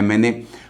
MNA,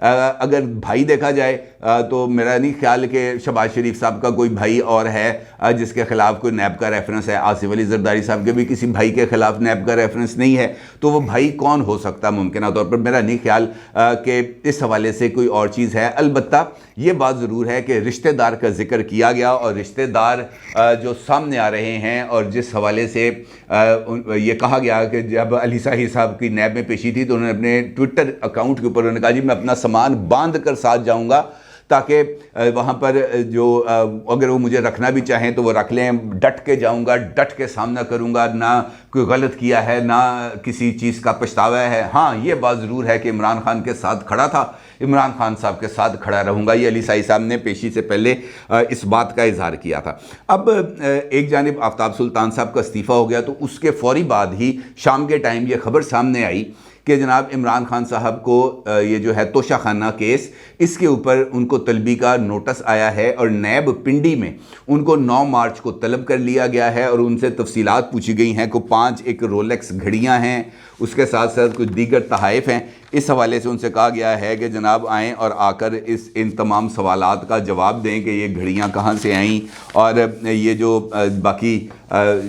اگر بھائی دیکھا جائے تو میرا نہیں خیال کہ شہباز شریف صاحب کا کوئی بھائی اور ہے جس کے خلاف کوئی نیب کا ریفرنس ہے. آصف علی زرداری صاحب کے بھی کسی بھائی کے خلاف نیب کا ریفرنس نہیں ہے. تو وہ بھائی کون ہو سکتا ممکنہ طور پر؟ میرا نہیں خیال کہ اس حوالے سے کوئی اور چیز ہے. البتہ یہ بات ضرور ہے کہ رشتہ دار کا ذکر کیا گیا، اور رشتہ دار جو سامنے آ رہے ہیں، اور جس حوالے سے یہ کہا گیا کہ جب علی ساہی صاحب کی نیب میں پیشی تھی تو انہوں نے اپنے ٹویٹر اکاؤنٹ کے اوپر انہوں نے کہا جی میں اپنا سامان باندھ کر ساتھ جاؤں گا تاکہ وہاں پر جو اگر وہ مجھے رکھنا بھی چاہیں تو وہ رکھ لیں، ڈٹ کے جاؤں گا، ڈٹ کے سامنا کروں گا، نہ کوئی غلط کیا ہے نہ کسی چیز کا پچھتاوا ہے. ہاں یہ بات ضرور ہے کہ عمران خان کے ساتھ کھڑا تھا، عمران خان صاحب کے ساتھ کھڑا رہوں گا. یہ علی ساہی صاحب نے پیشی سے پہلے اس بات کا اظہار کیا تھا. اب ایک جانب آفتاب سلطان صاحب کا استعفیٰ ہو گیا تو اس کے فوری بعد ہی شام کے ٹائم یہ خبر سامنے آئی کہ جناب عمران خان صاحب کو یہ جو ہے توشہ خانہ کیس، اس کے اوپر ان کو طلبی کا نوٹس آیا ہے، اور نیب پنڈی میں ان کو 9 مارچ کو طلب کر لیا گیا ہے، اور ان سے تفصیلات پوچھی گئی ہیں. کو 5 ایک رولیکس گھڑیاں ہیں، اس کے ساتھ ساتھ کچھ دیگر تحائف ہیں. اس حوالے سے ان سے کہا گیا ہے کہ جناب آئیں اور آ کر ان تمام سوالات کا جواب دیں کہ یہ گھڑیاں کہاں سے آئیں، اور یہ جو باقی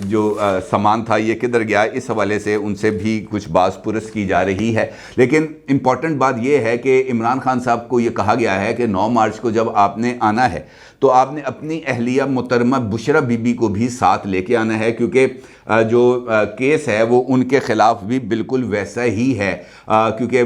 جو سامان تھا یہ کدھر گیا. اس حوالے سے ان سے بھی کچھ باز پرس کی جا رہی ہے. لیکن امپورٹنٹ بات یہ ہے کہ عمران خان صاحب کو یہ کہا گیا ہے کہ 9 مارچ کو جب آپ نے آنا ہے تو آپ نے اپنی اہلیہ محترمہ بشرا بی بی کو بھی ساتھ لے کے آنا ہے، کیونکہ جو کیس ہے وہ ان کے خلاف بھی بالکل ویسا ہی ہے. کیونکہ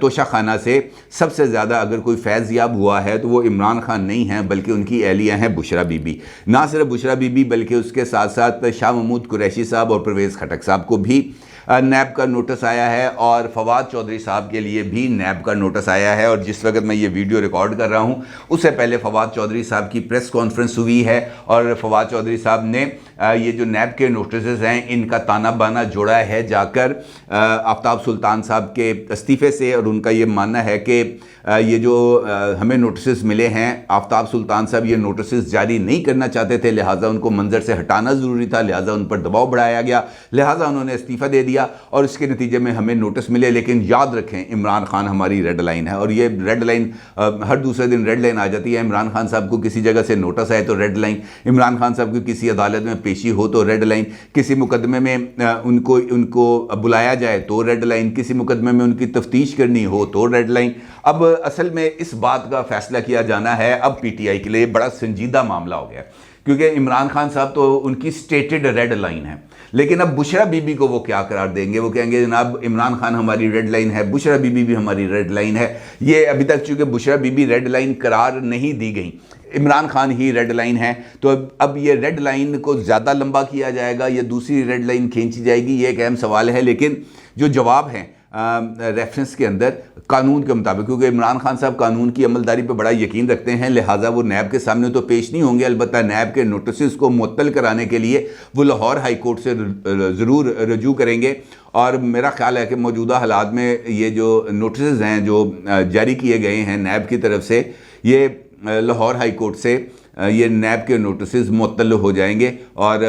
توشہ خانہ سے سب سے زیادہ اگر کوئی فیض یاب ہوا ہے تو وہ عمران خان نہیں ہیں بلکہ ان کی اہلیہ ہیں بشرا بی بی. نہ صرف بشرا بی بی بلکہ اس کے ساتھ ساتھ شاہ محمود قریشی صاحب اور پرویز خٹک صاحب کو بھی نیب کا نوٹس آیا ہے، اور فواد چودھری صاحب کے لیے بھی نیب کا نوٹس آیا ہے. اور جس وقت میں یہ ویڈیو ریکارڈ کر رہا ہوں اس سے پہلے فواد چودھری صاحب کی پریس کانفرنس ہوئی ہے، اور فواد چودھری صاحب نے یہ جو نیب کے نوٹسز ہیں ان کا تانا بانا جوڑا ہے جا کر آفتاب سلطان صاحب کے استعفے سے. اور ان کا یہ ماننا ہے کہ یہ جو ہمیں نوٹسز ملے ہیں، آفتاب سلطان صاحب یہ نوٹسز جاری نہیں کرنا چاہتے تھے، لہٰذا ان کو منظر سے ہٹانا ضروری تھا، لہٰذا ان پر دباؤ بڑھایا گیا، لہٰذا انہوں نے استعفیٰ دے دیا اور اس کے نتیجے میں ہمیں نوٹس ملے. لیکن یاد رکھیں عمران خان ہماری ریڈ لائن ہے، اور یہ ریڈ لائن ہر دوسرے دن ریڈ لائن آ جاتی ہے. عمران خان صاحب کو کسی جگہ سے نوٹس آئے تو ریڈ لائن، عمران خان صاحب کی کسی عدالت میں پیشی ہو تو ریڈ لائن، کسی مقدمے میں ان کو بلایا جائے تو ریڈ لائن، کسی مقدمے میں ان کی تفتیش کرنی ہو تو ریڈ لائن. اب اصل میں اس بات کا فیصلہ کیا جانا ہے اب پی ٹی آئی کے لیے. بڑا سنجیدہ معاملہ ہو گیا کیونکہ عمران خان صاحب تو ان کی سٹیٹڈ ریڈ لائن ہے، لیکن اب بشرا بی بی کو وہ کیا قرار دیں گے؟ وہ کہیں گے جناب عمران خان ہماری ریڈ لائن ہے، بشرا بی بی بھی ہماری ریڈ لائن ہے. یہ ابھی تک چونکہ بشرا بی بی ریڈ لائن قرار نہیں دی گئی، عمران خان ہی ریڈ لائن ہے، تو اب یہ ریڈ لائن کو زیادہ لمبا کیا جائے گا یا دوسری ریڈ لائن کھینچی جائے گی، یہ ایک اہم سوال ہے. لیکن جو جواب ہیں ریفرنس کے اندر قانون کے مطابق، کیونکہ عمران خان صاحب قانون کی عملداری پہ بڑا یقین رکھتے ہیں، لہٰذا وہ نیب کے سامنے تو پیش نہیں ہوں گے. البتہ نیب کے نوٹسز کو معطل کرانے کے لیے وہ لاہور ہائی کورٹ سے ضرور رجوع کریں گے. اور میرا خیال ہے کہ موجودہ حالات میں یہ جو نوٹسز ہیں جو جاری کیے گئے ہیں نیب کی طرف سے، یہ لاہور ہائی کورٹ سے یہ نیب کے نوٹسز معطل ہو جائیں گے اور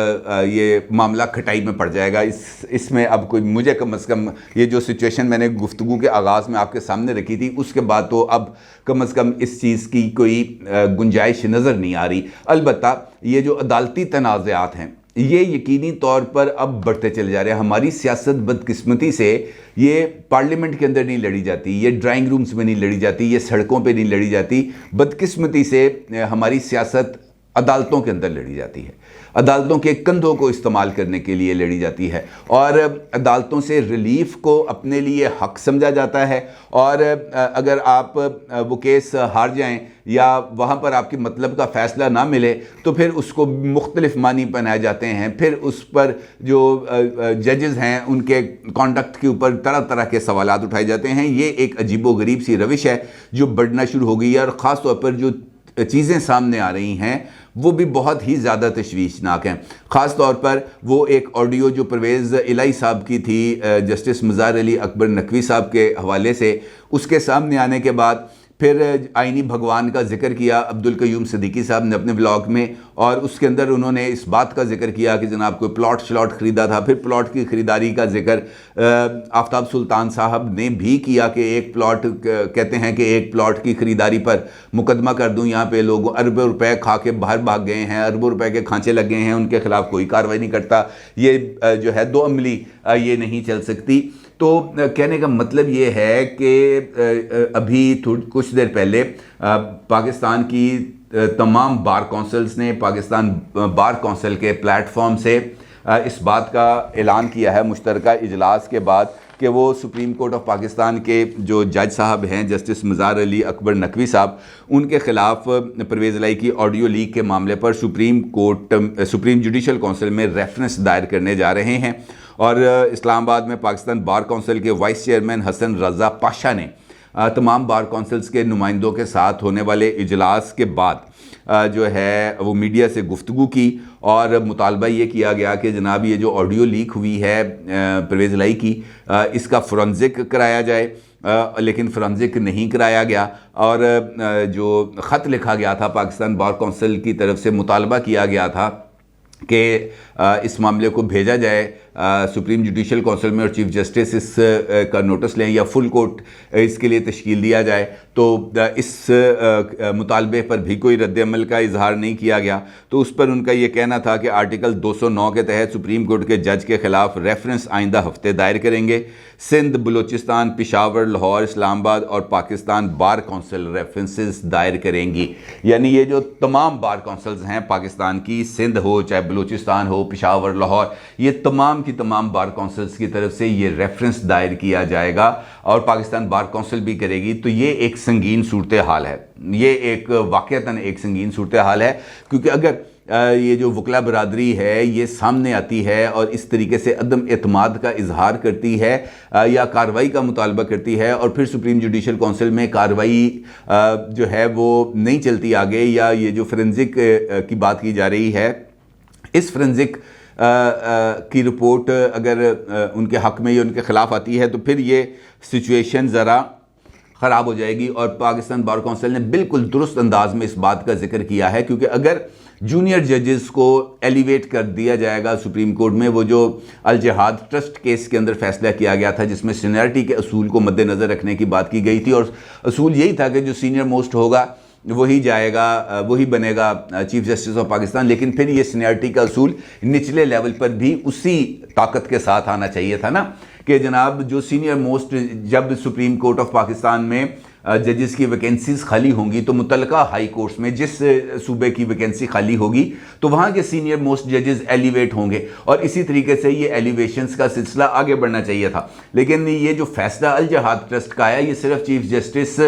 یہ معاملہ کھٹائی میں پڑ جائے گا. اس میں اب کوئی مجھے کم از کم یہ جو سچویشن میں نے گفتگو کے آغاز میں آپ کے سامنے رکھی تھی اس کے بعد تو اب کم از کم اس چیز کی کوئی گنجائش نظر نہیں آ رہی. البتہ یہ جو عدالتی تنازعات ہیں یہ یقینی طور پر اب بڑھتے چلے جا رہے ہیں. ہماری سیاست بدقسمتی سے یہ پارلیمنٹ کے اندر نہیں لڑی جاتی، یہ ڈرائنگ رومز میں نہیں لڑی جاتی، یہ سڑکوں پہ نہیں لڑی جاتی. بدقسمتی سے ہماری سیاست عدالتوں کے اندر لڑی جاتی ہے، عدالتوں کے کندھوں کو استعمال کرنے کے لیے لڑی جاتی ہے، اور عدالتوں سے ریلیف کو اپنے لیے حق سمجھا جاتا ہے. اور اگر آپ وہ کیس ہار جائیں یا وہاں پر آپ کی مطلب کا فیصلہ نہ ملے تو پھر اس کو مختلف معنی پہنائے جاتے ہیں، پھر اس پر جو ججز ہیں ان کے کانڈکٹ کے اوپر طرح طرح کے سوالات اٹھائے جاتے ہیں. یہ ایک عجیب و غریب سی روش ہے جو بڑھنا شروع ہو گئی ہے، اور خاص طور پر جو چیزیں سامنے آ رہی ہیں وہ بھی بہت ہی زیادہ تشویشناک ہیں. خاص طور پر وہ ایک آڈیو جو پرویز الہی صاحب کی تھی جسٹس مزار علی اکبر نقوی صاحب کے حوالے سے، اس کے سامنے آنے کے بعد پھر آئینی بھگوان کا ذکر کیا عبدالقیوم صدیقی صاحب نے اپنے بلاگ میں، اور اس کے اندر انہوں نے اس بات کا ذکر کیا کہ جناب کوئی پلاٹ شلاٹ خریدا تھا. پھر پلاٹ کی خریداری کا ذکر آفتاب سلطان صاحب نے بھی کیا کہ ایک پلاٹ، کہتے ہیں کہ ایک پلاٹ کی خریداری پر مقدمہ کر دوں، یہاں پہ لوگ اربوں روپے کھا کے باہر بھاگ گئے ہیں، اربوں روپے کے کھانچے لگ گئے ہیں، ان کے خلاف کوئی کارروائی نہیں کرتا. یہ جو ہے دو عملی یہ نہیں چل سکتی. تو کہنے کا مطلب یہ ہے کہ ابھی کچھ دیر پہلے پاکستان کی تمام بار کونسلز نے پاکستان بار کونسل کے پلیٹ فارم سے اس بات کا اعلان کیا ہے مشترکہ اجلاس کے بعد کہ وہ سپریم کورٹ آف پاکستان کے جو جج صاحب ہیں جسٹس مزار علی اکبر نقوی صاحب، ان کے خلاف پرویز الہی کی آڈیو لیک کے معاملے پر سپریم جوڈیشل کونسل میں ریفرنس دائر کرنے جا رہے ہیں. اور اسلام آباد میں پاکستان بار کونسل کے وائس چیئرمین حسن رضا پاشا نے تمام بار کونسلز کے نمائندوں کے ساتھ ہونے والے اجلاس کے بعد جو ہے وہ میڈیا سے گفتگو کی، اور مطالبہ یہ کیا گیا کہ جناب یہ جو آڈیو لیک ہوئی ہے پرویز الہی کی، اس کا فورنزک کرایا جائے. لیکن فرانزک نہیں کرایا گیا، اور جو خط لکھا گیا تھا پاکستان بار کونسل کی طرف سے مطالبہ کیا گیا تھا کہ اس معاملے کو بھیجا جائے سپریم جوڈیشل کونسل میں اور چیف جسٹس اس کا نوٹس لیں یا فل کورٹ اس کے لیے تشکیل دیا جائے. تو اس مطالبے پر بھی کوئی رد عمل کا اظہار نہیں کیا گیا. تو اس پر ان کا یہ کہنا تھا کہ آرٹیکل 209 کے تحت سپریم کورٹ کے جج کے خلاف ریفرنس آئندہ ہفتے دائر کریں گے. سندھ، بلوچستان، پشاور، لاہور، اسلام آباد اور پاکستان بار کونسل ریفرنسز دائر کریں گی. یعنی یہ جو تمام بار کونسلز ہیں پاکستان کی، سندھ ہو چاہے بلوچستان ہو، پشاور، لاہور، یہ تمام کی تمام بار کونسلز کی طرف سے یہ ریفرنس دائر کیا جائے گا اور پاکستان بار کونسل بھی کرے گی. تو یہ ایک سنگین صورتحال ہے، یہ ایک واقعتاً ایک سنگین صورتحال ہے، کیونکہ اگر یہ جو وکلا برادری ہے یہ سامنے آتی ہے اور اس طریقے سے عدم اعتماد کا اظہار کرتی ہے یا کارروائی کا مطالبہ کرتی ہے، اور پھر سپریم جوڈیشل کونسل میں کارروائی جو ہے وہ نہیں چلتی آگے، یا یہ جو فرنزک کی بات کی جا رہی ہے، اس فرنزک کی رپورٹ اگر ان کے حق میں یا ان کے خلاف آتی ہے تو پھر یہ سچویشن ذرا خراب ہو جائے گی. اور پاکستان بار کونسل نے بالکل درست انداز میں اس بات کا ذکر کیا ہے، کیونکہ اگر جونیئر ججز کو ایلیویٹ کر دیا جائے گا سپریم کورٹ میں، وہ جو الجہاد ٹرسٹ کیس کے اندر فیصلہ کیا گیا تھا جس میں سینئرٹی کے اصول کو مد نظر رکھنے کی بات کی گئی تھی، اور اصول یہی تھا کہ جو سینئر موسٹ ہوگا وہی جائے گا، وہی بنے گا چیف جسٹس آف پاکستان. لیکن پھر یہ سینئرٹی کا اصول نچلے لیول پر بھی اسی طاقت کے ساتھ آنا چاہیے تھا نا، کہ جناب جو سینئر موسٹ، جب سپریم کورٹ آف پاکستان میں ججز کی ویکینسیز خالی ہوں گی تو متعلقہ ہائی کورٹس میں جس صوبے کی ویکینسی خالی ہوگی تو وہاں کے سینئر موسٹ ججز ایلیویٹ ہوں گے، اور اسی طریقے سے یہ ایلیویشنز کا سلسلہ آگے بڑھنا چاہیے تھا. لیکن یہ جو فیصلہ الجہاد ٹرسٹ کا ہے یہ صرف چیف جسٹس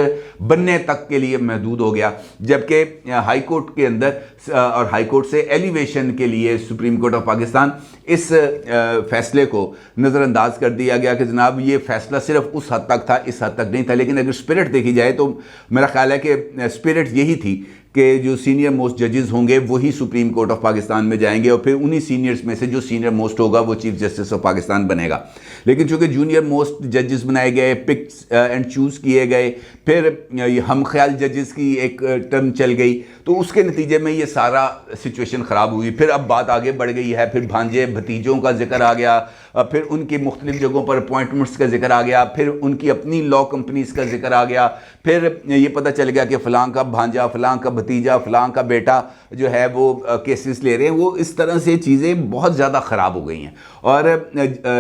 بننے تک کے لیے محدود ہو گیا، جبکہ ہائی کورٹ کے اندر اور ہائی کورٹ سے ایلیویشن کے لیے سپریم کورٹ آف پاکستان اس فیصلے کو نظر انداز کر دیا گیا کہ جناب یہ فیصلہ صرف اس حد تک تھا، اس حد تک نہیں تھا. لیکن اگر اسپرٹ دیکھی جائے تو میرا خیال ہے کہ اسپرٹ یہی تھی کہ جو سینئر موسٹ ججز ہوں گے وہی سپریم کورٹ آف پاکستان میں جائیں گے، اور پھر انہی سینئرز میں سے جو سینئر موسٹ ہوگا وہ چیف جسٹس آف پاکستان بنے گا. لیکن چونکہ جونیئر موسٹ ججز بنائے گئے، پکس اینڈ چوز کیے گئے، پھر ہم خیال ججز کی ایک ٹرم چل گئی، تو اس کے نتیجے میں یہ سارا سچویشن خراب ہوئی. پھر اب بات آگے بڑھ گئی ہے، پھر بھانجے بھتیجوں کا ذکر آ گیا، پھر ان کی مختلف جگہوں پر اپوائنٹمنٹس کا ذکر آ گیا، پھر ان کی اپنی لا کمپنیز کا ذکر آ گیا، پھر یہ پتہ چل گیا کہ فلاں کا بھانجا، فلاں کا بھتیجا، فلاں کا بیٹا جو ہے وہ کیسز لے رہے ہیں. وہ اس طرح سے چیزیں بہت زیادہ خراب ہو گئی ہیں. اور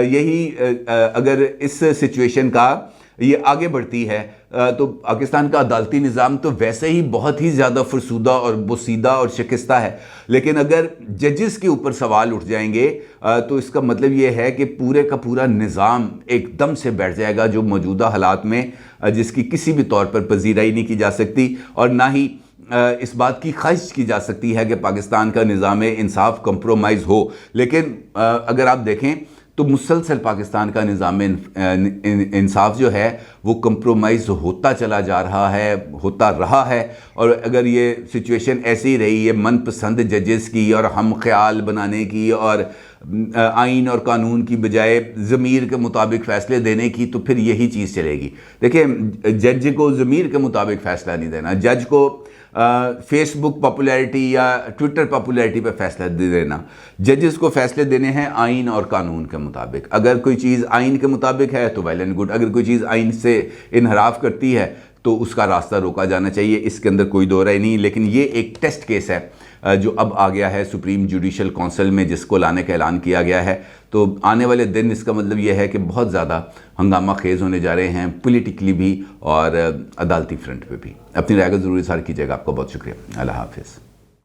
یہی اگر اس سچویشن کا یہ آگے بڑھتی ہے تو پاکستان کا عدالتی نظام تو ویسے ہی بہت ہی زیادہ فرسودہ اور بوسیدہ اور شکستہ ہے، لیکن اگر ججز کے اوپر سوال اٹھ جائیں گے تو اس کا مطلب یہ ہے کہ پورے کا پورا نظام ایک دم سے بیٹھ جائے گا، جو موجودہ حالات میں جس کی کسی بھی طور پر پذیرائی نہیں کی جا سکتی، اور نہ ہی اس بات کی خواہش کی جا سکتی ہے کہ پاکستان کا نظام انصاف کمپرومائز ہو. لیکن اگر آپ دیکھیں تو مسلسل پاکستان کا نظام انصاف جو ہے وہ کمپرومائز ہوتا چلا جا رہا ہے، ہوتا رہا ہے، اور اگر یہ سچویشن ایسی رہی ہے من پسند ججز کی اور ہم خیال بنانے کی اور آئین اور قانون کی بجائے ضمیر کے مطابق فیصلے دینے کی، تو پھر یہی چیز چلے گی۔ دیکھیں، جج کو ضمیر کے مطابق فیصلہ نہیں دینا، جج کو فیس بک پاپولیرٹی یا ٹویٹر پاپولیرٹی پہ فیصلہ دے دینا۔ ججز کو فیصلے دینے ہیں آئین اور قانون کے مطابق۔ اگر کوئی چیز آئین کے مطابق ہے تو ویل اینڈ گڈ، اگر کوئی چیز آئین سے انحراف کرتی ہے تو اس کا راستہ روکا جانا چاہیے، اس کے اندر کوئی دو رائے نہیں۔ لیکن یہ ایک ٹیسٹ کیس ہے جو اب آ گیا ہے سپریم جوڈیشل کونسل میں، جس کو لانے کا اعلان کیا گیا ہے۔ تو آنے والے دن اس کا مطلب یہ ہے کہ بہت زیادہ ہنگامہ خیز ہونے جا رہے ہیں، پولیٹیکلی بھی اور عدالتی فرنٹ پہ بھی۔ اپنی رائے کو ضرور اظہار کیجیے گا۔ آپ کو بہت شکریہ۔ اللہ حافظ۔